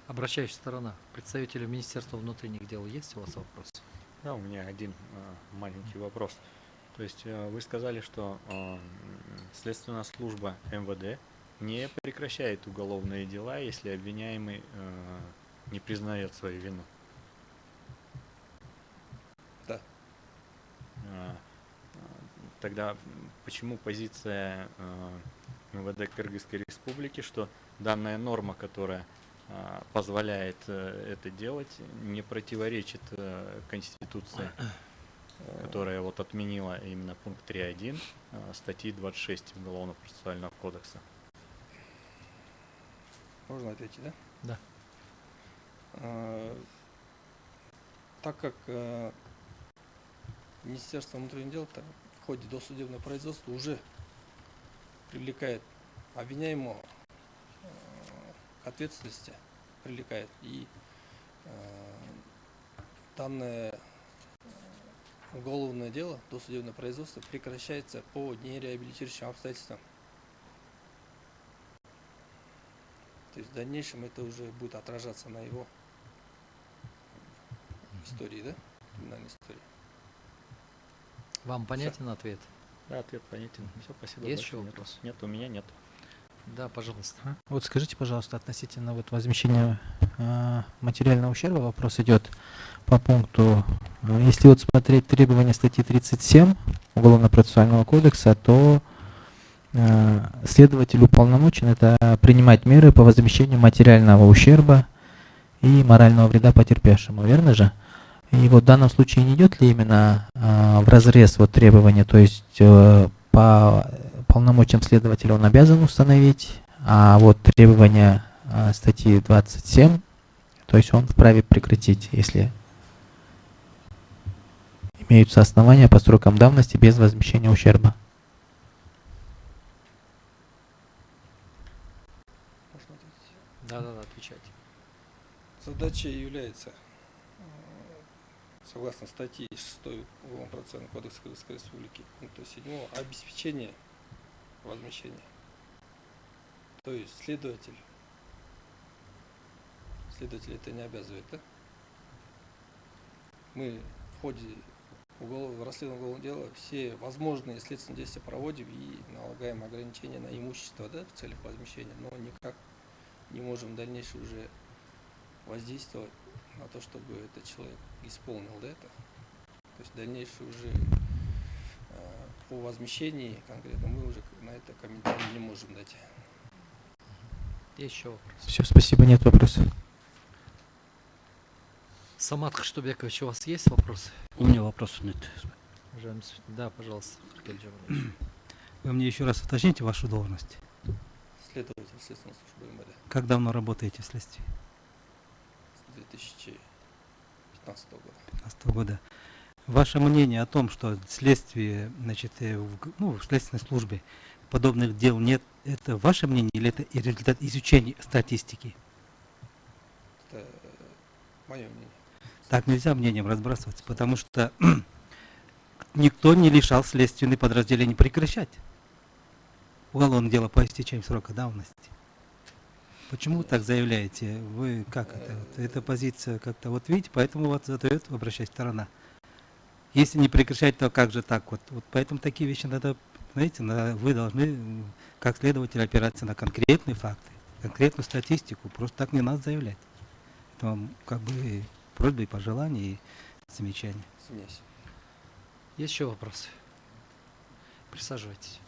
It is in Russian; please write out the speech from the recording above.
Обращающая сторона. Представителю Министерства внутренних дел есть у вас вопрос? Да, у меня один маленький вопрос. То есть вы сказали, что следственная служба МВД не прекращает уголовные дела, если обвиняемый не признает свою вину. Да. Тогда почему позиция МВД Кыргызской Республики, что данная норма, которая позволяет это делать, не противоречит Конституции, которая вот отменила именно пункт 3.1 статьи 26 Уголовно-процессуального кодекса? Можно ответить, да? Да. Так как Министерство внутренних дел в ходе досудебного производства уже привлекает обвиняемого к ответственности, привлекает, и данное уголовное дело, досудебное производство прекращается по нереабилитирующим обстоятельствам. То есть в дальнейшем это уже будет отражаться на его истории, да? Криминальной истории. Вам понятен ответ? Да, ответ понятен. Все, спасибо. Есть Больше еще нет. вопрос? Нет, у меня нет. Да, пожалуйста. Вот скажите, пожалуйста, относительно вот возмещения материального ущерба вопрос идет по пункту. Если вот смотреть требования статьи 37 Уголовно-процессуального кодекса, то следователь уполномочен это принимать меры по возмещению материального ущерба и морального вреда потерпевшему, верно же? И вот в данном случае не идет ли именно вразрез вот требования, то есть по полномочиям следователя он обязан установить, а вот требования статьи 27, то есть он вправе прекратить, если имеются основания по срокам давности без возмещения ущерба. Можно ответить? Да, отвечайте. Задачей является, согласно статье 6 Уголовно-процессуального кодекса Кыргызской Республики, пункта 7, обеспечение возмещения. То есть следователь это не обязывает, да? Мы в ходе расследования уголовного дела все возможные следственные действия проводим и налагаем ограничения на имущество, да, в целях возмещения, но никак не можем в дальнейшем уже воздействовать на то, чтобы этот человек исполнил, да, это. То есть дальнейшее уже по возмещению конкретно мы уже на это комментарий не можем дать. Еще вопрос. Все, спасибо, нет вопросов. Самат Хаштубекович, у вас есть вопросы? У меня вопросов нет. Да, пожалуйста. Вы мне еще раз уточните вашу должность. Следователь следственной службы МВД. Как давно работаете в следствии? С 2015 года. 2015 года. Ваше мнение о том, что следствие, значит, в следственной службе подобных дел нет, это ваше мнение или это и результат изучения статистики? Это мое мнение. Так нельзя мнением разбрасываться, потому что никто не лишал следственные подразделения прекращать уголовное дело по истечению срока давности. Почему вы так заявляете? Вы как это? Эта позиция как-то, вот видите, поэтому вот задает, обращаясь сторона. Если не прекращать, то как же так вот? Вот поэтому такие вещи надо, знаете, вы должны, как следователь, опираться на конкретные факты, конкретную статистику. Просто так не надо заявлять. Это вам как бы просьбы и пожелания, и замечания. Извиняюсь. Есть еще вопросы? Присаживайтесь.